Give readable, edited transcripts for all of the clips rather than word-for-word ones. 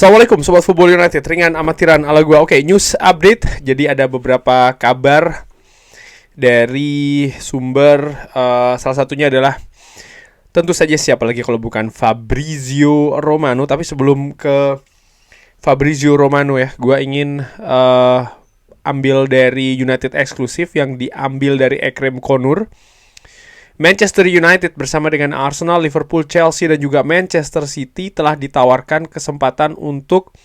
Assalamualaikum Sobat Football United, ringan amatiran ala gua. Oke, news update. Jadi ada beberapa kabar dari sumber, salah satunya adalah tentu saja siapa lagi kalau bukan Fabrizio Romano. Tapi sebelum ke Fabrizio Romano ya, gua ingin ambil dari United eksklusif yang diambil dari Ekrem Konur. Manchester United bersama dengan Arsenal, Liverpool, Chelsea, dan juga Manchester City telah ditawarkan kesempatan untuk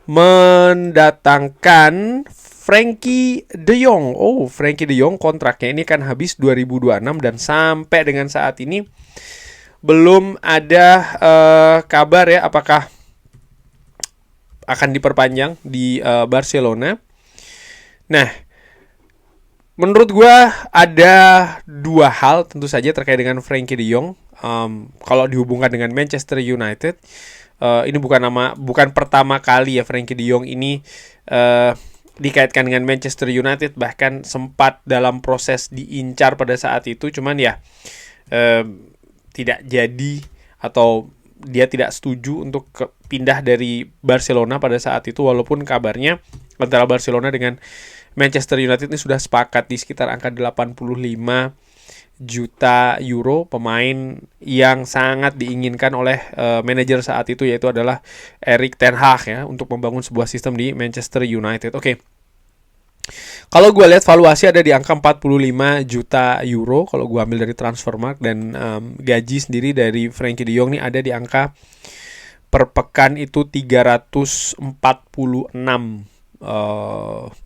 mendatangkan Frenkie de Jong. Frenkie de Jong kontraknya ini kan habis 2026 dan sampai dengan saat ini belum ada kabar ya apakah akan diperpanjang di Barcelona. Nah, menurut gue ada dua hal tentu saja terkait dengan Frenkie de Jong. Kalau dihubungkan dengan Manchester United, ini bukan pertama kali ya Frenkie de Jong ini dikaitkan dengan Manchester United. Bahkan sempat dalam proses diincar pada saat itu, cuman ya tidak jadi atau dia tidak setuju untuk pindah dari Barcelona pada saat itu. Walaupun kabarnya antara Barcelona dengan Manchester United ini sudah sepakat di sekitar angka 85 juta euro, pemain yang sangat diinginkan oleh manajer saat itu, yaitu adalah Erik ten Hag ya, untuk membangun sebuah sistem di Manchester United. Oke. Kalau gue lihat valuasi ada di angka 45 juta euro kalau gue ambil dari Transfermarkt, dan gaji sendiri dari Frenkie de Jong ini ada di angka per pekan itu 346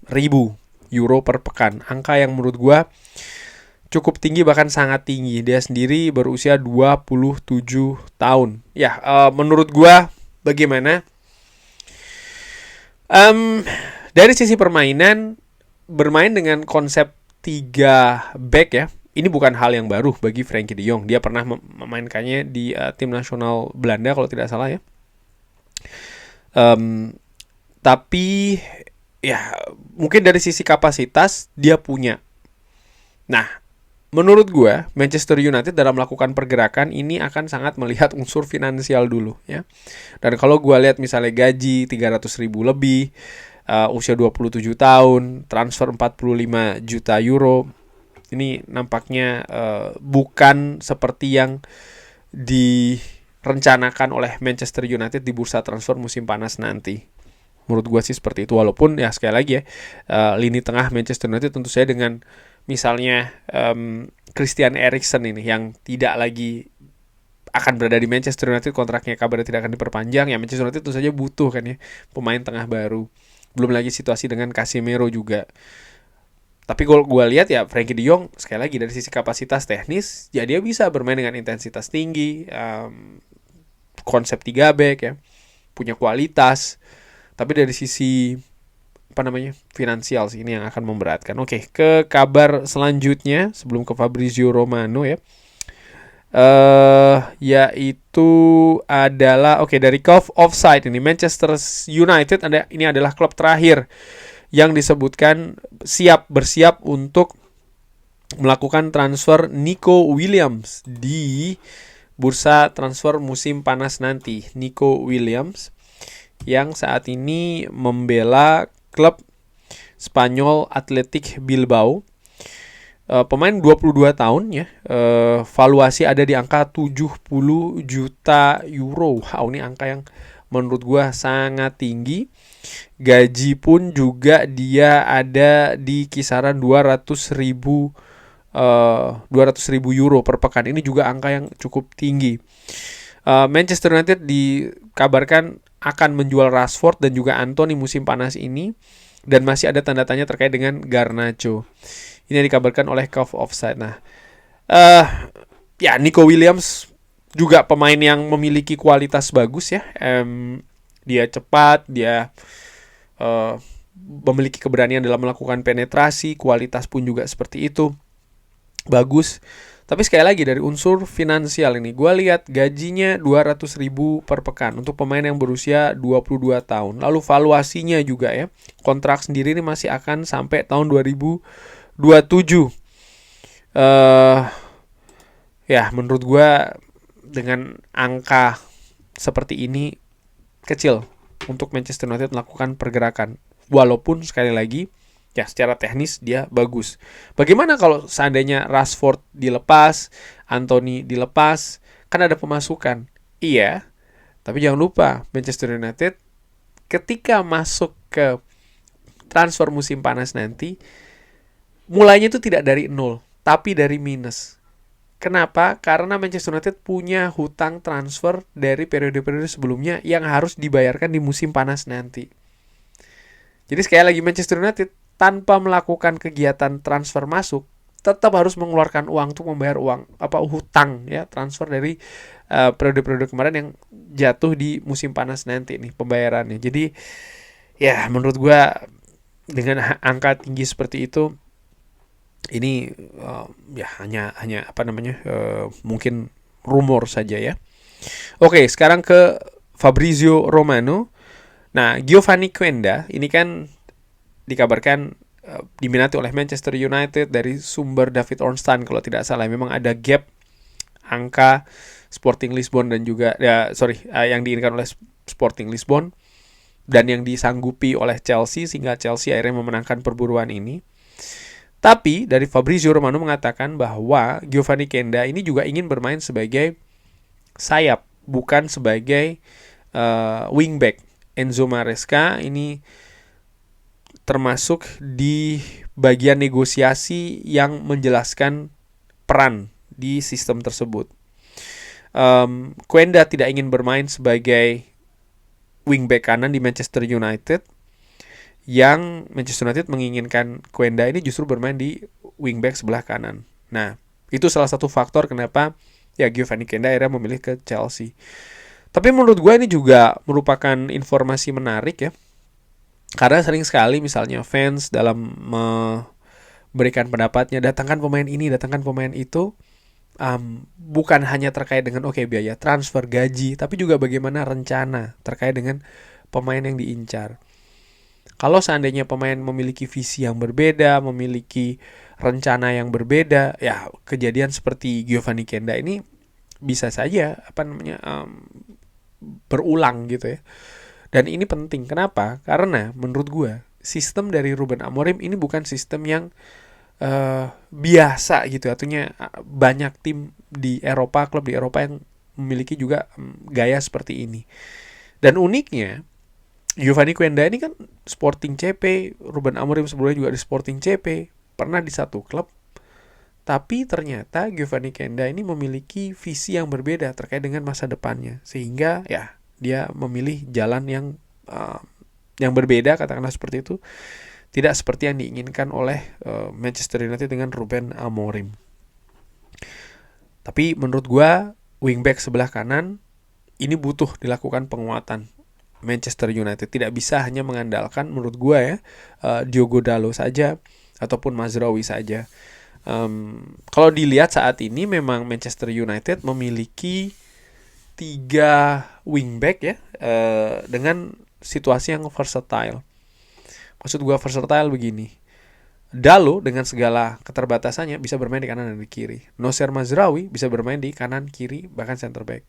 ribu euro per pekan. Angka yang menurut gue cukup tinggi, bahkan sangat tinggi. Dia sendiri berusia 27 tahun. Ya, menurut gue bagaimana? Dari sisi permainan, bermain dengan konsep 3 back ya, ini bukan hal yang baru bagi Frenkie de Jong. Dia pernah memainkannya di tim nasional Belanda kalau tidak salah ya. Tapi ya mungkin dari sisi kapasitas dia punya. Nah, menurut gue Manchester United dalam melakukan pergerakan ini akan sangat melihat unsur finansial dulu ya. Dan kalau gue lihat misalnya gaji 300 ribu lebih, usia 27 tahun, transfer 45 juta euro, ini nampaknya bukan seperti yang direncanakan oleh Manchester United di bursa transfer musim panas nanti. Menurut gue sih seperti itu. Walaupun ya sekali lagi ya, lini tengah Manchester United tentu saja dengan misalnya Christian Eriksen ini yang tidak lagi akan berada di Manchester United, kontraknya kabarnya tidak akan diperpanjang ya. Manchester United tentu saja butuh kan ya pemain tengah baru. Belum lagi situasi dengan Casemiro juga. Tapi kalau gue lihat ya Frenkie de Jong sekali lagi dari sisi kapasitas teknis ya dia bisa bermain dengan intensitas tinggi, konsep 3 back ya, punya kualitas. Tapi dari sisi finansial sih ini yang akan memberatkan. Oke, ke kabar selanjutnya sebelum ke Fabrizio Romano ya. Yaitu adalah dari Cove Offside ini, Manchester United ini adalah klub terakhir yang disebutkan bersiap untuk melakukan transfer Nico Williams di bursa transfer musim panas nanti. Nico Williams yang saat ini membela klub Spanyol Athletic Bilbao. Pemain 22 tahun ya. Valuasi ada di angka 70 juta euro. Wow, ini angka yang menurut gue sangat tinggi. Gaji pun juga dia ada di kisaran 200 ribu euro per pekan. Ini juga angka yang cukup tinggi. Manchester United dikabarkan akan menjual Rashford dan juga Anthony musim panas ini, dan masih ada tanda tanya terkait dengan Garnacho. Ini yang dikabarkan oleh Cove Offside. Nah, Nico Williams juga pemain yang memiliki kualitas bagus ya. Dia cepat, dia memiliki keberanian dalam melakukan penetrasi, kualitas pun juga seperti itu, bagus. Tapi sekali lagi dari unsur finansial ini, gue lihat gajinya 200 ribu per pekan untuk pemain yang berusia 22 tahun. Lalu valuasinya juga ya, kontrak sendiri ini masih akan sampai tahun 2027. Ya menurut gue dengan angka seperti ini kecil untuk Manchester United melakukan pergerakan. Walaupun sekali lagi ya secara teknis dia bagus. Bagaimana kalau seandainya Rashford dilepas, Anthony dilepas, kan ada pemasukan. Iya, tapi jangan lupa Manchester United ketika masuk ke transfer musim panas nanti, mulainya itu tidak dari nol, tapi dari minus. Kenapa? Karena Manchester United punya hutang transfer dari periode-periode sebelumnya yang harus dibayarkan di musim panas nanti. Jadi sekali lagi Manchester United tanpa melakukan kegiatan transfer masuk tetap harus mengeluarkan uang untuk membayar hutang ya transfer dari periode-periode kemarin yang jatuh di musim panas nanti nih pembayarannya. Jadi ya menurut gua dengan angka tinggi seperti itu ini ya hanya mungkin rumor saja ya. Oke, sekarang ke Fabrizio Romano. Nah, Giovanni Quenda ini kan dikabarkan diminati oleh Manchester United dari sumber David Ornstein kalau tidak salah. Memang ada gap angka Sporting Lisbon dan juga yang diinginkan oleh Sporting Lisbon dan yang disanggupi oleh Chelsea sehingga Chelsea akhirnya memenangkan perburuan ini. Tapi dari Fabrizio Romano mengatakan bahwa Giovanni Quenda ini juga ingin bermain sebagai sayap, bukan sebagai wingback. Enzo Maresca ini termasuk di bagian negosiasi yang menjelaskan peran di sistem tersebut. Quenda tidak ingin bermain sebagai wingback kanan di Manchester United, yang Manchester United menginginkan Quenda ini justru bermain di wingback sebelah kanan. Nah, itu salah satu faktor kenapa ya Giovanni Quenda akhirnya memilih ke Chelsea. Tapi menurut gue ini juga merupakan informasi menarik ya. Karena sering sekali misalnya fans dalam memberikan pendapatnya, datangkan pemain ini, datangkan pemain itu, bukan hanya terkait dengan biaya transfer, gaji, tapi juga bagaimana rencana terkait dengan pemain yang diincar. Kalau seandainya pemain memiliki visi yang berbeda, memiliki rencana yang berbeda, ya kejadian seperti Giovanni Quenda ini bisa saja berulang gitu ya. Dan ini penting. Kenapa? Karena menurut gue sistem dari Ruben Amorim ini bukan sistem yang biasa gitu. Artinya banyak tim di Eropa, klub di Eropa yang memiliki juga gaya seperti ini. Dan uniknya Giovanni Quenda ini kan Sporting CP, Ruben Amorim sebelumnya juga di Sporting CP, pernah di satu klub. Tapi ternyata Giovanni Quenda ini memiliki visi yang berbeda terkait dengan masa depannya. Sehingga ya dia memilih jalan yang berbeda, katakanlah seperti itu. Tidak seperti yang diinginkan oleh Manchester United dengan Ruben Amorim. Tapi menurut gua wingback sebelah kanan ini butuh dilakukan penguatan Manchester United. Tidak bisa hanya mengandalkan menurut gua ya Diogo Dalot saja ataupun Mazraoui saja. Kalau dilihat saat ini memang Manchester United memiliki 3 wingback ya dengan situasi yang versatile. Maksud gue versatile begini. Dalot dengan segala keterbatasannya bisa bermain di kanan dan di kiri. Nocer Mazraoui bisa bermain di kanan, kiri, bahkan center back.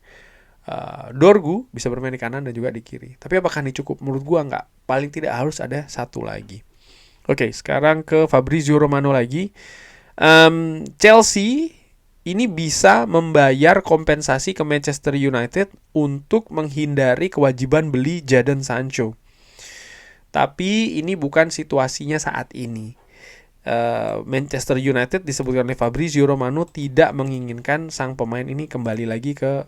Dorgu bisa bermain di kanan dan juga di kiri. Tapi apakah ini cukup? Menurut gue enggak. Paling tidak harus ada satu lagi. Oke, sekarang ke Fabrizio Romano lagi. Chelsea ini bisa membayar kompensasi ke Manchester United untuk menghindari kewajiban beli Jadon Sancho. Tapi ini bukan situasinya saat ini. Manchester United disebutkan oleh Fabrizio Romano tidak menginginkan sang pemain ini kembali lagi ke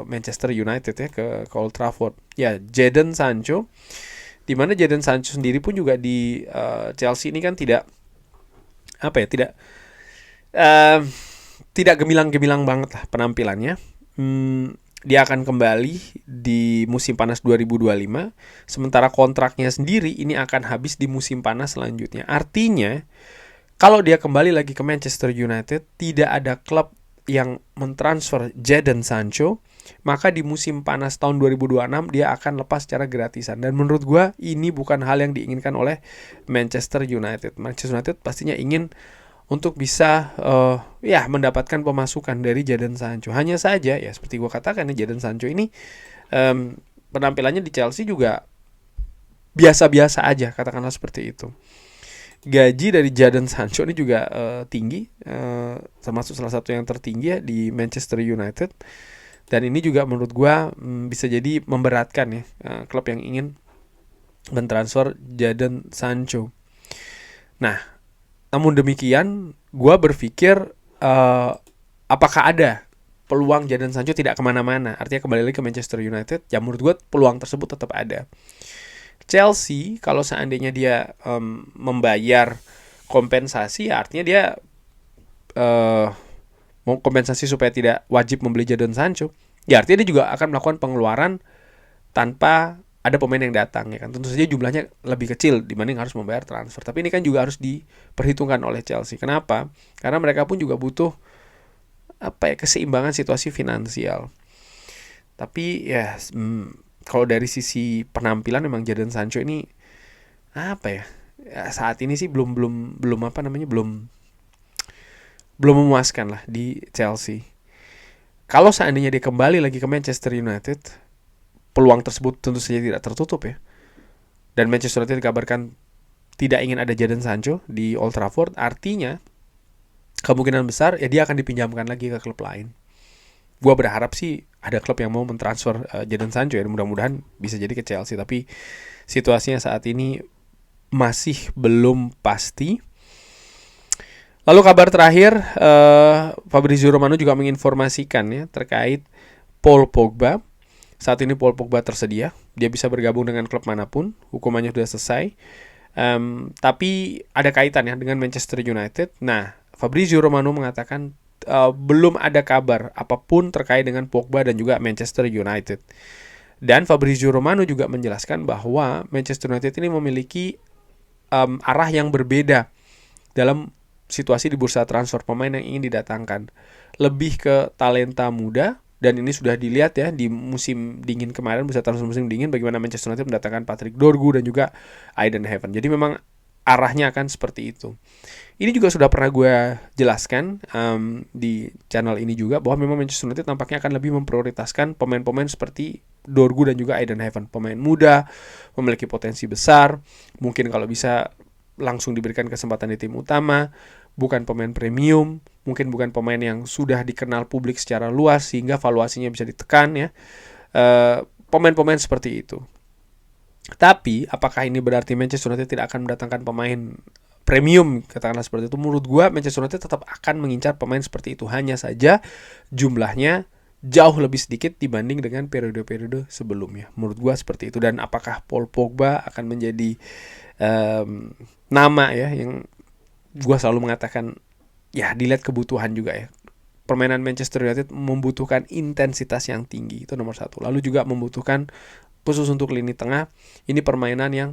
Manchester United ya, ke Old Trafford. Ya, Jadon Sancho, di mana Jadon Sancho sendiri pun juga di Chelsea ini kan tidak gemilang-gemilang banget lah penampilannya. Dia akan kembali di musim panas 2025, sementara kontraknya sendiri ini akan habis di musim panas selanjutnya. Artinya, kalau dia kembali lagi ke Manchester United, tidak ada klub yang mentransfer Jadon Sancho, maka di musim panas tahun 2026 dia akan lepas secara gratisan. Dan menurut gue ini bukan hal yang diinginkan oleh Manchester United. Manchester United pastinya ingin untuk bisa mendapatkan pemasukan dari Jadon Sancho. Hanya saja ya seperti gue katakan nih, Jadon Sancho ini penampilannya di Chelsea juga biasa-biasa aja, katakanlah seperti itu. Gaji dari Jadon Sancho ini juga tinggi, termasuk salah satu yang tertinggi ya di Manchester United. Dan ini juga menurut gua bisa jadi memberatkan ya klub yang ingin mentransfer Jadon Sancho. Nah, namun demikian, gua berpikir apakah ada peluang Jadon Sancho tidak kemana-mana, artinya kembali lagi ke Manchester United? Ya menurut gua peluang tersebut tetap ada. Chelsea kalau seandainya dia membayar kompensasi, ya artinya dia mau kompensasi supaya tidak wajib membeli Jadon Sancho, ya artinya dia juga akan melakukan pengeluaran tanpa ada pemain yang datang, ya kan. Tentu saja jumlahnya lebih kecil dibanding harus membayar transfer, tapi ini kan juga harus diperhitungkan oleh Chelsea. Kenapa? Karena mereka pun juga butuh keseimbangan situasi finansial. Tapi ya kalau dari sisi penampilan memang Jadon Sancho ini saat ini sih belum memuaskan lah di Chelsea. Kalau seandainya dia kembali lagi ke Manchester United, peluang tersebut tentu saja tidak tertutup ya. Dan Manchester United dikabarkan tidak ingin ada Jadon Sancho di Old Trafford, artinya kemungkinan besar ya dia akan dipinjamkan lagi ke klub lain. Gua berharap sih ada klub yang mau mentransfer Jadon Sancho ya, mudah-mudahan bisa jadi ke Chelsea, tapi situasinya saat ini masih belum pasti. Lalu kabar terakhir, Fabrizio Romano juga menginformasikan ya terkait Paul Pogba. Saat ini Paul Pogba tersedia, dia bisa bergabung dengan klub manapun, hukumannya sudah selesai. Tapi ada kaitannya dengan Manchester United. Nah, Fabrizio Romano mengatakan belum ada kabar apapun terkait dengan Pogba dan juga Manchester United. Dan Fabrizio Romano juga menjelaskan bahwa Manchester United ini memiliki arah yang berbeda dalam situasi di bursa transfer pemain yang ingin didatangkan. Lebih ke talenta muda, dan ini sudah dilihat ya di musim dingin kemarin, bursa transfer musim dingin, bagaimana Manchester United mendatangkan Patrick Dorgu dan juga Aiden Heaven. Jadi memang arahnya akan seperti itu. Ini juga sudah pernah gue jelaskan di channel ini juga, bahwa memang Manchester United nampaknya akan lebih memprioritaskan pemain-pemain seperti Dorgu dan juga Aiden Heaven. Pemain muda, memiliki potensi besar, mungkin kalau bisa langsung diberikan kesempatan di tim utama, bukan pemain premium, mungkin bukan pemain yang sudah dikenal publik secara luas sehingga valuasinya bisa ditekan ya. Pemain-pemain seperti itu. Tapi apakah ini berarti Manchester United tidak akan mendatangkan pemain premium, katakanlah seperti itu? Menurut gue Manchester United tetap akan mengincar pemain seperti itu, hanya saja jumlahnya jauh lebih sedikit dibanding dengan periode-periode sebelumnya. Menurut gue seperti itu. Dan apakah Paul Pogba akan menjadi nama ya yang gue selalu mengatakan ya dilihat kebutuhan juga ya. Permainan Manchester United membutuhkan intensitas yang tinggi, itu nomor satu. Lalu juga membutuhkan, khusus untuk lini tengah, ini permainan yang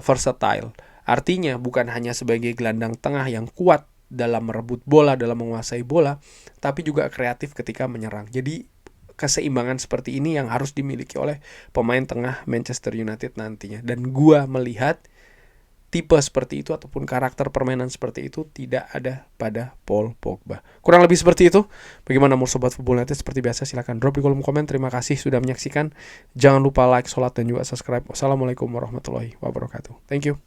versatile. Artinya bukan hanya sebagai gelandang tengah yang kuat dalam merebut bola, dalam menguasai bola, tapi juga kreatif ketika menyerang. Jadi keseimbangan seperti ini yang harus dimiliki oleh pemain tengah Manchester United nantinya. Dan gua melihat tipe seperti itu ataupun karakter permainan seperti itu tidak ada pada Paul Pogba. Kurang lebih seperti itu. Bagaimana menurut Sobat Football United? Seperti biasa silahkan drop di kolom komen. Terima kasih sudah menyaksikan. Jangan lupa like, sholat, dan juga subscribe. Wassalamualaikum warahmatullahi wabarakatuh. Thank you.